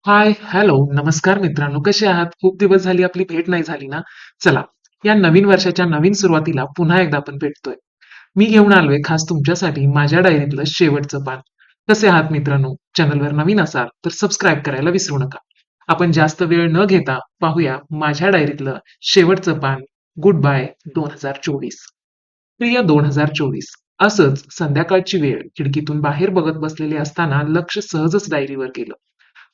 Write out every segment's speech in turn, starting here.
हाय, hello, नमस्कार मित्रांनो, कसे आहात? खूप दिवस झाली आपली भेट नाही झाली ना? चला, या नवीन वर्षाच्या नवीन सुरुवातीला पुन्हा एकदा आपण भेटतोय. मी घेऊन आलोय खास तुमच्यासाठी माझ्या डायरीतलं शेवटचं पान. कसे आहात मित्रांनो? चॅनलवर नवीन असाल तर सबस्क्राईब करायला विसरू नका. आपण जास्त वेळ न घेता पाहूया माझ्या डायरीतलं शेवटचं पान. Goodbye 2024. प्रिय 2024. असंच संध्याकाळची वेळ खिडकीतून बाहेर बघत बसलेले असताना लक्ष सहजच डायरीवर गेलं.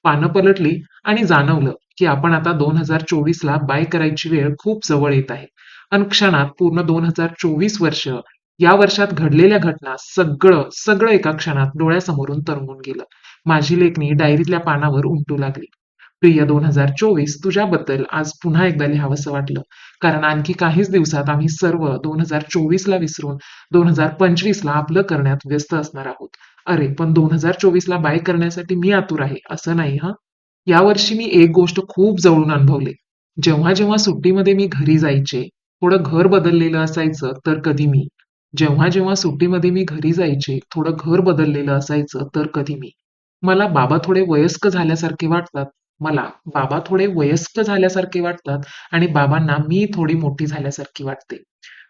पानं पलटली आणि जाणवलं की आपण आता 2024ला बाय करायची वेळ खूप जवळ येत आहे. अन क्षणात पूर्ण 2024 वर्ष, या वर्षात घडलेल्या घटना सगळं सगळं एका क्षणात डोळ्यासमोरून तरंगून गेलं. माझी लेखणी डायरीतल्या पानावर उमटू लागली. प्रिय 2024, तुझ्याबद्दल आज पुन्हा एकदा लिहावंसं वाटलं. कारण आणखी काहीच दिवसात आम्ही सर्व 2024ला विसरून 2025ला आपलं करण्यात व्यस्त असणार आहोत. अरे, पण 2024ला बाय करण्यासाठी मी आतुर आहे, असं नाही हं. यावर्षी मी एक गोष्ट खूप जवळून अनुभवले. जेव्हा सुट्टीमध्ये मी घरी जायचे, थोडं घर बदललेलं असायचं तर कधी मी. जेव्हा सुट्टीमध्ये मी घरी जायचे, थोडं घर बदललेलं असायचं तर कधी मी. मला बाबा थोडे वयस्क झाल्यासारखे वाटतात. मला बाबा थोडे वयस्क झाल्यासारखे वाटतात आणि बाबांना मी थोडी मोठी झाल्यासारखी वाटते.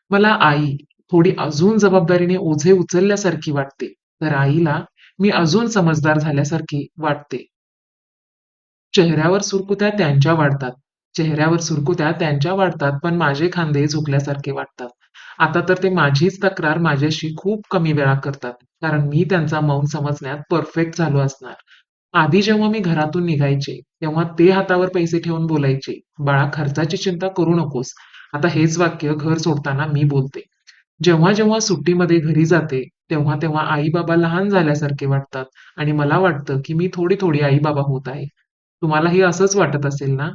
मला आई थोडी अजून जबाबदारीने ओझे उचलल्यासारखी वाटते. तर आईला मी अजून समजदार झाल्यासारखी वाटते. चेहऱ्यावर सुरकुत्या त्यांच्या वाढतात. चेहऱ्यावर सुरकुत्या त्यांच्या वाढतात, पण माझे खांदे झुकल्यासारखे वाटतात. आता तर ते माझीच तक्रार माझ्याशी खूप कमी वेळा करतात, कारण मी त्यांचा मौन समजण्यात परफेक्ट झालो असणार. आधी जेव्हा मी घरातून निघायचे, तेव्हा ते हातावर पैसे ठेवून बोलायचे, "बाळा, खर्चाची चिंता करू नकोस." आता हेच वाक्य घर सोडताना मी बोलते. जेव्हा सुट्टीमध्ये घरी जाते, तेव्हा आई-बाबा लहान झाल्यासारखे वाटतात आणि मला वाटतं, की मी थोडी-थोडी आई-बाबा होत आहे. तुम्हालाही असंच वाटत असेल ना?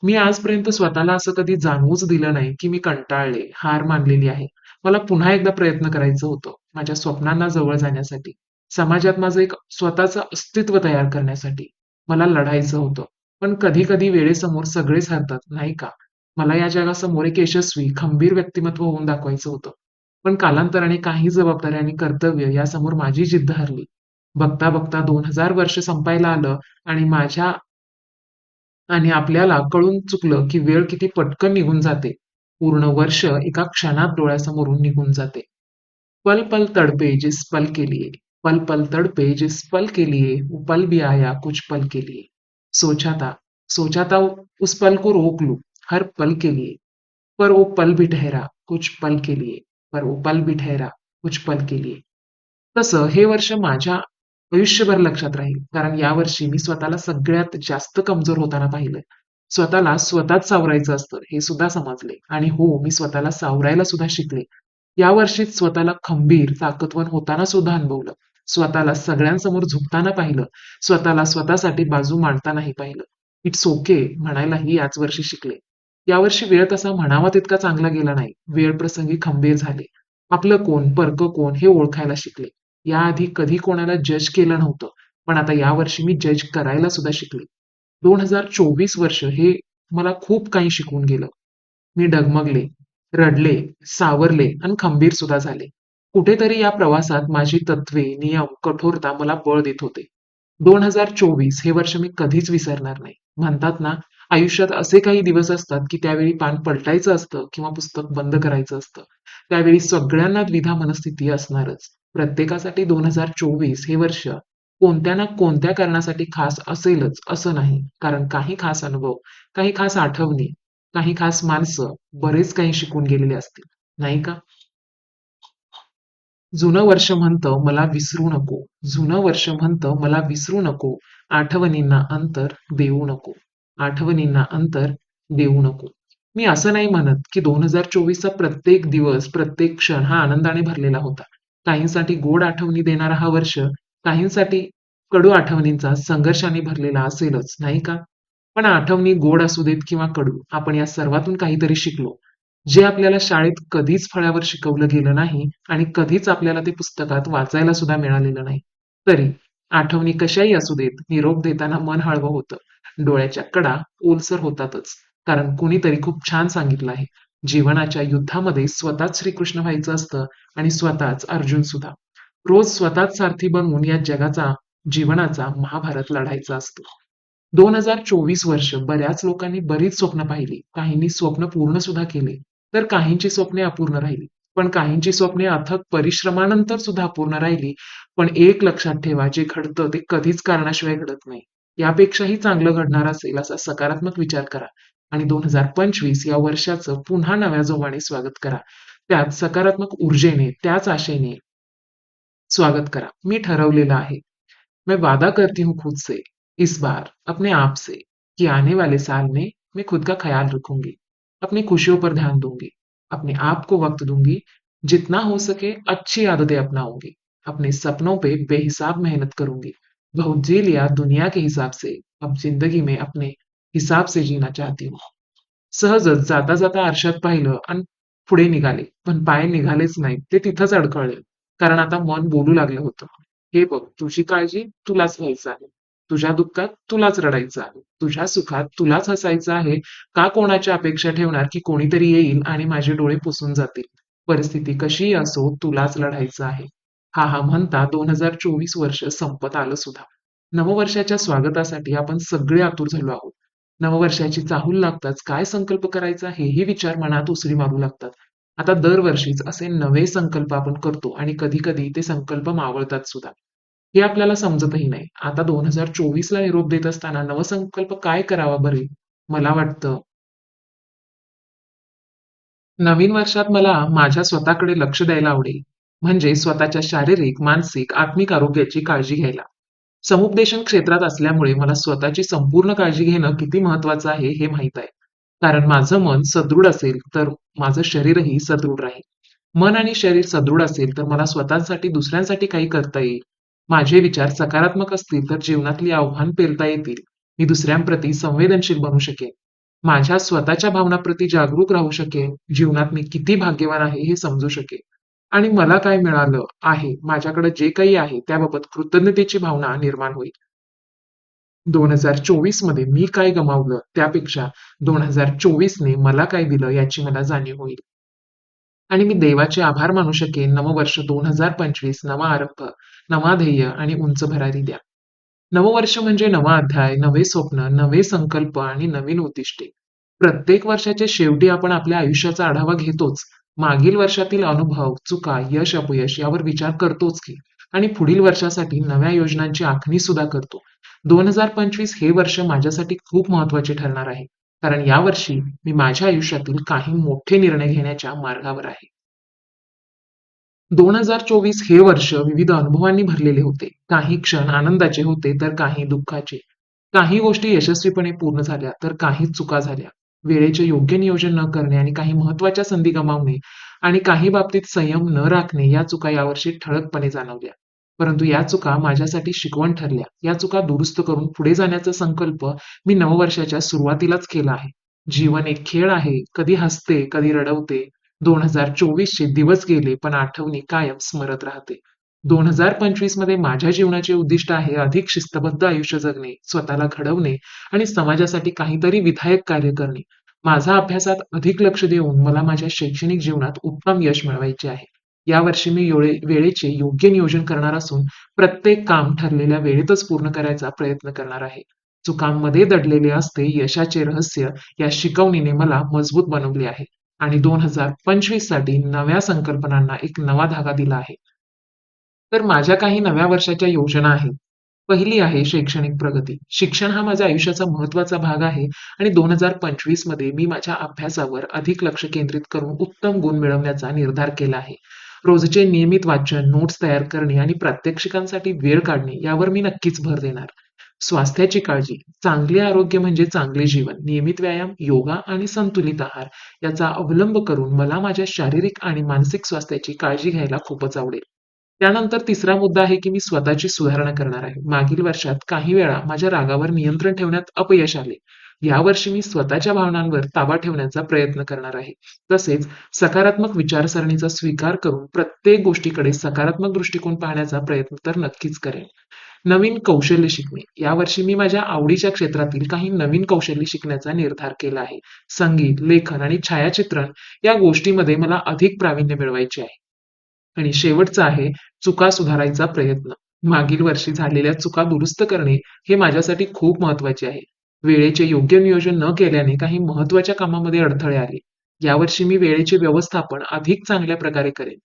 मी आजपर्यंत स्वतःला असं कधी जाणवूच दिलं नाही, की मी कंटाळले, हार मानलेली आहे. मला पुन्हा एकदा प्रयत्न करायचं होतं, माझ्या स्वप्नांना जवळ जाण्यासाठी, समाजात माझं एक स्वतःचं अस्तित्व तयार करण्यासाठी. मला लढायचं होतं. पण कधी-कधी वेळेसमोर सगळेच हरतात, नाही का? मला या जगासमोर एक यशस्वी, खंबीर व्यक्तिमत्व होऊन दाखवायचं होतं. पण कालांतराने काही जबाबदाऱ्या आणि कर्तव्य यासमोर माझी जिद्द हरली. बघता-बघता 2000 वर्ष संपायला आलं आणि आपल्याला कळून चुकलं, की वेळ किती पटकन निघून जाते. पूर्ण वर्ष एका क्षणात डोळ्यासमोरून निघून जाते. पल-पल तड़पे जिस पल के लिए, पल-पल तड़पे जिस पल के लिए, वो पल भी आया कुछ पल के लिए. सोचा था, सोचा था उस पल को रोक लूं, हर पल के लिए. पर वो पल भी ठहरा कुछ पल के लिए, पर वो पल भी ठहरा कुछ पल के लिए. तसं हे वर्ष माझ्या आयुष्यभर लक्षात राहील. कारण यावर्षी मी स्वतःला सगळ्यात जास्त कमजोर होताना पाहिलंय. स्वतःला स्वतःच सावरायचं असतं हे सुद्धा समजले आणि हो, मी स्वतःला सावरायला सुद्धा शिकले. यावर्षीत स्वतःला खंबीर, ताकदवान होताना सुद्धा अनुभवलं. स्वतःला सगळ्यांसमोर झुकताना पाहिलं. स्वतःला स्वतःसाठी बाजू मांडतानाही पाहिलं. इट्स ओके म्हणायलाही याच वर्षी शिकले. यावर्षी वेळ तसा म्हणावा तितका चांगला गेला नाही. वेळ प्रसंगी खंबीर झाले. आपलं कोण, परकं कोण हे ओळखायला शिकले. याआधी कधी कोणाला जज केलं नव्हतं. पण आता यावर्षी मी जज करायला सुद्धा शिकले. 2024 वर्ष हे मला खूप काही शिकवून गेलं. मी डगमगले, रडले, सावरले आणि खंबीर सुद्धा झाले. कुठेतरी या प्रवासात माझी तत्त्वे, नियम, कठोरता मला बळ देत होते. 2024 हे वर्ष मी कधीच विसरणार नाही. म्हणतात ना, आयुष्यात असे काही दिवस असतात, की त्यावेळी पान पलटायचं असतं किंवा पुस्तक बंद करायचं असतं. त्यावेळी सगळ्यांना द्विधा मनस्थिती असणारच. प्रत्येकासाठी 2024 हे वर्ष कोणत्या ना कोणत्या कारणासाठी खास असेलच असं नाही. कारण काही खास अनुभव, काही खास आठवणी, काही खास माणसं, बरेच काही शिकून गेलेले असतील, नाही का? जुनं वर्ष म्हणतं मला विसरू नको. जुनं वर्ष म्हणतं मला विसरू नको. आठवणींना अंतर देऊ नको. आठवणींना अंतर देऊ नको. मी असं नाही म्हणत, की 2024चा प्रत्येक दिवस, प्रत्येक क्षण हा आनंदाने भरलेला होता. काहींसाठी गोड आठवणी देणारा हा वर्ष, काहींसाठी कडू आठवणींचा संघर्षाने भरलेला असेलच, नाही का? पण आठवणी गोड असू देत किंवा कडू, आपण या सर्वातून काहीतरी शिकलो. जे आपल्याला शाळेत कधीच फळ्यावर शिकवलं गेलं नाही आणि कधीच आपल्याला ते पुस्तकात वाचायला सुद्धा मिळालेलं नाही. तरी आठवणी कशाही असू देत, निरोप देताना मन हळवं होतं. डोळ्याच्या कडा ओलसर होतातच. कारण कुणीतरी खूप छान सांगितलं आहे, जीवनाच्या युद्धामध्ये स्वतःच श्रीकृष्ण व्हायचं असतं आणि स्वतःच अर्जुन सुद्धा. रोज स्वतःच सारथी बनवून या जगाचा, जीवनाचा महाभारत लढायचा असतो. 2024 वर्ष बऱ्याच लोकांनी बरीच स्वप्न पाहिली. काहींनी स्वप्न पूर्ण सुद्धा केले. तर काहींची स्वप्ने अपूर्ण राहिली. पण काहींची स्वप्ने अथक परिश्रमानंतर सुद्धा अपूर्ण राहिली. पण एक लक्षात ठेवा, जे घडतं ते कधीच कारणाशिवाय घडत नाही. यापेक्षाही चांगलं घडणार असेल असा सकारात्मक विचार करा आणि 2025 या वर्षाचं पुन्हा नव्या जोमाने स्वागत करा. त्यात सकारात्मक ऊर्जेने, त्याच आशेने स्वागत करा. मी ठरवलेलं आहे. मैं वादा करती हूँ खुद से इस बार अपने आप से कि आने वाले साल में मैं खुद का ख्याल रखूंगी, अपनी खुशियों पर ध्यान दूंगी, अपने आप को वक्त दूंगी, जितना हो सके अच्छी आदतें अपनाऊंगी, अपने सपनों पे बेहिसाब मेहनत करूंगी। बहुत जी लिया दुनिया के हिसाब से, अब जिंदगी में अपने हिसाब से जीना चाहती हूँ। सहजच जाता जाता आरशात पाहिलं आणि पुढे निघाले. पण पाय निघालेच नाहीत. ते तिथंच अडखळले. कारण आता मन बोलू लागलं होतं. "हे बघ, तुझी काळजी तुलाच घ्यायचं आहे. तुझ्या दुःखात तुलाच रडायचं आहे. तुझ्या सुखात तुलाच हसायचं आहे. का कोणाच्या अपेक्षा ठेवणार की कोणीतरी येईल आणि माझे डोळे पुसून जातील? परिस्थिती कशीही असो, तुलाच लढायचं आहे." हा हा म्हणता 2024 वर्ष संपत आलं सुद्धा. नववर्षाच्या स्वागतासाठी आपण सगळे आतुर झालो आहोत. नववर्षाची चाहूल लागताच काय संकल्प करायचा हेही विचार मनात उसळी मारू लागतात. आता दरवर्षीच असे नवे संकल्प आपण करतो आणि कधी-कधी ते संकल्प मावळतात सुद्धा. हे आपल्याला समजतही नाही. आता 2024ला निरोप देत असताना नवसंकल्प काय करावा बरे? मला वाटतं नवीन वर्षात मला माझ्या स्वतःकडे लक्ष द्यायला आवडेल. म्हणजे स्वतःच्या शारीरिक, मानसिक, आत्मिक आरोग्याची काळजी घ्यायला. समुपदेशन क्षेत्रात असल्यामुळे मला स्वतःची संपूर्ण काळजी घेणं किती महत्वाचं आहे हे माहीत आहे. कारण माझं मन सदृढ असेल तर माझं शरीरही सदृढ राहील. मन आणि शरीर सदृढ असेल तर मला स्वतःसाठी दुसऱ्यांसाठी काही करता येईल. माझे विचार सकारात्मक असतील तर जीवनातली आव्हान पेलता येतील. मी दुसऱ्यांप्रती संवेदनशील बनू शकेन. माझ्या स्वतःच्या भावनाप्रती जागरूक राहू शकेन. जीवनात मी किती भाग्यवान आहे हे समजू शकेन. आणि मला काय मिळालं आहे, माझ्याकडे जे काही आहे त्याबाबत कृतज्ञतेची भावना निर्माण होईल. 2024 मध्ये मी काय गमावलं त्यापेक्षा 2024ने मला काय दिलं याची मला जाणीव होईल. आणि मी देवाचे आभार मानू शकेन. नववर्ष 2025 नवा आरंभ, नवा ध्येय आणि उंच भरारी द्या. नववर्ष म्हणजे नवा अध्याय, नवे स्वप्न, नवे संकल्प आणि नवीन उद्दिष्टे. प्रत्येक वर्षाच्या शेवटी आपण आपल्या आयुष्याचा आढावा घेतोच. मागील वर्षातील अनुभव, चुका, यश, अपयश यावर विचार करतोच की आणि पुढील वर्षासाठी नव्या योजनांची आखणी सुद्धा करतो. 2025 हे वर्ष माझ्यासाठी खूप महत्त्वाचे ठरणार आहे. कारण यावर्षी मी माझ्या आयुष्यातील काही मोठे निर्णय घेण्याच्या मार्गावर आहे. 2024 हे वर्ष विविध अनुभवांनी भरलेले होते. काही क्षण आनंदाचे होते तर काही दुःखाचे. काही गोष्टी यशस्वीपणे पूर्ण झाल्या तर काही चुका झाल्या. वेळेचे योग्य नियोजन न करणे आणि काही महत्त्वाच्या संधी गमावणे आणि काही बाबतीत संयम न राखणे या चुका यावर्षी ठळकपणे जाणवल्या. परंतु या चुका माझ्यासाठी शिकवण ठरल्या. या चुका दुरुस्त करून पुढे जाण्याचा संकल्प मी नववर्षाच्या सुरुवातीलाच केला आहे. जीवन एक खेळ आहे. कधी हसते, कधी रडवते. 2024चे दिवस गेले पण आठवणी कायम स्मरत राहते. 2025 मध्ये माझ्या जीवनाचे उद्दिष्ट आहे अधिक शिस्तबद्ध आयुष्य जगणे, स्वतःला घडवणे आणि समाजासाठी काहीतरी विधायक कार्य करणे. माझा अभ्यासात अधिक लक्ष देऊन मला माझ्या शैक्षणिक जीवनात उत्तम यश मिळवायचे आहे. यावर्षी मी वेळेचे योग्य नियोजन करणार असून प्रत्येक काम ठरलेल्या वेळेतच पूर्ण करायचा प्रयत्न करणार आहे. चुकांमध्ये दडलेले असते यशाचे रहस्य या शिकवणीने मला मजबूत बनवले आहे. आणि 2025 साठी नव्या संकल्पनांना एक नवा धागा दिला आहे. तर माझ्या काही नव्या वर्षाच्या योजना आहेत. पहिली आहे शैक्षणिक प्रगती. शिक्षण हा माझ्या आयुष्याचा महत्त्वाचा भाग आहे आणि 2025 मध्ये मी माझ्या अभ्यासावर अधिक लक्ष केंद्रित करून उत्तम गुण मिळवण्याचा निर्धार केला आहे. रोजचे नियमित वाचन, नोट्स तयार करणे आणि प्रात्यक्षिकांसाठी वेळ काढणे यावर मी नक्कीच भर देणार. स्वास्थ्याची काळजी. चांगले आरोग्य म्हणजे चांगले जीवन. नियमित व्यायाम, योगा आणि संतुलित आहार याचा अवलंब करून मला माझ्या शारीरिक आणि मानसिक स्वास्थ्याची काळजी घ्यायला खूपच आवडेल. त्यानंतर तिसरा मुद्दा आहे की मी स्वतःची सुधारणा करणार आहे. मागील वर्षात काही वेळा माझ्या रागावर नियंत्रण ठेवण्यात अपयश आले. यावर्षी मी स्वतःच्या भावनांवर ताबा ठेवण्याचा प्रयत्न करणार आहे. तसेच सकारात्मक विचारसरणीचा स्वीकार करून प्रत्येक गोष्टीकडे सकारात्मक दृष्टिकोन पाहण्याचा प्रयत्न तर नक्कीच करेन. नवीन कौशल्य शिकणे. यावर्षी मी माझ्या आवडीच्या क्षेत्रातील काही नवीन कौशल्य शिकण्याचा निर्धार केला आहे. संगीत, लेखन आणि छायाचित्रण या गोष्टीमध्ये मला अधिक प्रावीण्य मिळवायचे आहे. आणि शेवटचा आहे चुका सुधारायचा प्रयत्न. मागील वर्षी झालेल्या चुका दुरुस्त करणे हे माझ्यासाठी खूप महत्वाचे आहे. वेळेचे योग्य नियोजन न केल्याने काही महत्त्वाच्या कामामध्ये अडथळे आले. यावर्षी मी वेळेचे व्यवस्थापन अधिक चांगल्या प्रकारे करेन.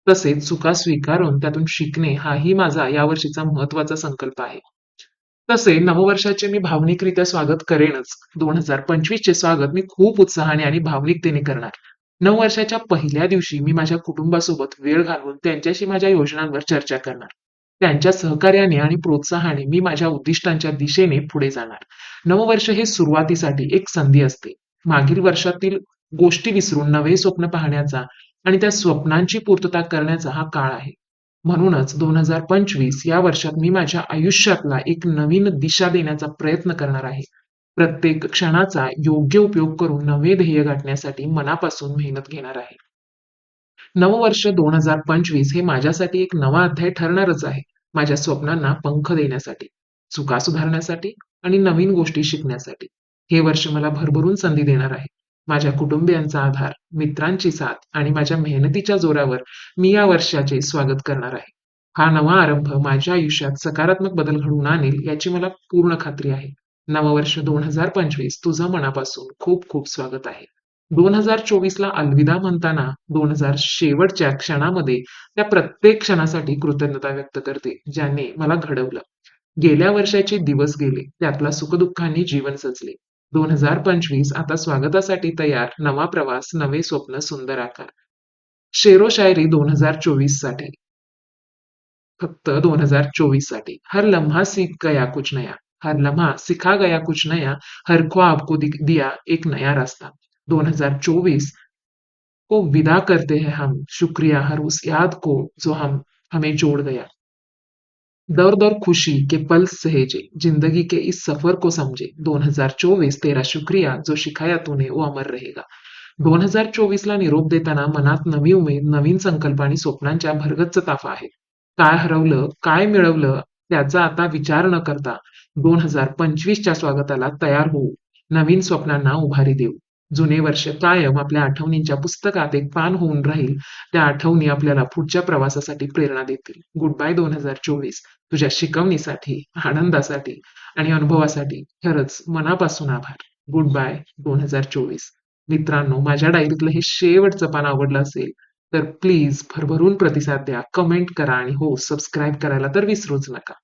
तसेच चुका स्वीकारून त्यातून शिकणे हाही माझा यावर्षीचा महत्त्वाचा संकल्प आहे. तसे नववर्षाचे मी भावनिकरित्या स्वागत करेनच. 2025 चे स्वागत मी खूप उत्साहाने आणि भावनिकतेने करणार. नववर्षाच्या पहिल्या दिवशी मी माझ्या कुटुंबासोबत वेळ घालवून त्यांच्याशी माझ्या योजनांवर चर्चा करणार. त्यांच्या सहकार्याने आणि प्रोत्साहाने मी माझ्या उद्दिष्टांच्या दिशेने पुढे जाणार. नववर्ष हे सुरुवातीसाठी एक संधी असते. मागील वर्षातील गोष्टी विसरून नवे स्वप्न पाहण्याचा आणि त्या स्वप्नांची पूर्तता करण्याचा हा काळ आहे. म्हणूनच 2025 या वर्षात मी माझ्या आयुष्यातला एक नवीन दिशा देण्याचा प्रयत्न करणार आहे. प्रत्येक क्षणाचा योग्य उपयोग करून नवे ध्येय गाठण्यासाठी मनापासून मेहनत घेणार आहे. नववर्ष 2025 हे माझ्यासाठी एक नवा अध्याय ठरणारच आहे. माझ्या स्वप्नांना पंख देण्यासाठी, चुका सुधारण्यासाठी आणि नवीन गोष्टी शिकण्यासाठी. हे वर्ष मला भरभरून संधी देणार आहे. माझ्या कुटुंबियांचा आधार, मित्रांची साथ आणि माझ्या मेहनतीच्या जोरावर मी या वर्षाचे स्वागत करणार आहे. हा नवा आरंभ माझ्या आयुष्यात सकारात्मक बदल घडवून आणेल याची मला पूर्ण खात्री आहे. नववर्ष 2025 तुझं मनापासून खूप खूप स्वागत आहे. 2024 ला अलविदा म्हणताना 2000 शेवटच्या क्षणामध्ये त्या प्रत्येक क्षणासाठी कृतज्ञता व्यक्त करते, ज्याने मला घडवलं. गेल्या वर्षाचे दिवस गेले, त्यातला सुखदुःखांनी जीवन सजले. 2025 आता स्वागतासाठी तयार, नवा प्रवास, नवे स्वप्न, सुंदर आकार. शेरो शायरी 2024 साठी, फक्त 2024 साठी. हर लम्हा सीख गया कुछ नया, हर लम्हा सिखा गया कुछ नया, हर ख्वाब को दिया एक नया रास्ता. 2024 को विदा करते हैं हम, शुक्रिया हर उस याद को जो हमें जोड़ गया. दर्द और खुशी के पल सहेजे, जिंदगी के इस सफर को समझे. 2024 तेरा शुक्रिया, जो शिखाया तूने वो अमर रहेगा. 2024 ला निरोप देताना मनात नवी उमेद, नवीन संकल्प आणि स्वप्नांच्या भरगच्च ताफा आहे. काय हरवलं, काय मिळवलं त्याचा आता विचार न करता 2025 च्या स्वागताला तयार होऊ, नवीन स्वप्नांना उभारी देऊ. जुने वर्ष कायम आपल्या आठवणींच्या पुस्तकात एक पान होऊन राहील. त्या आठवणी आपल्याला पुढच्या प्रवासासाठी प्रेरणा देतील. Goodbye 2024. तुझ्या शिकवणीसाठी, आनंदासाठी आणि अनुभवासाठी खरंच मनापासून आभार. Goodbye 2024. मित्रांनो, माझ्या डायरीतलं हे शेवटचं पान आवडलं असेल तर प्लीज भरभरून प्रतिसाद द्या, कमेंट करा आणि हो, सबस्क्राईब करायला तर विसरूच नका.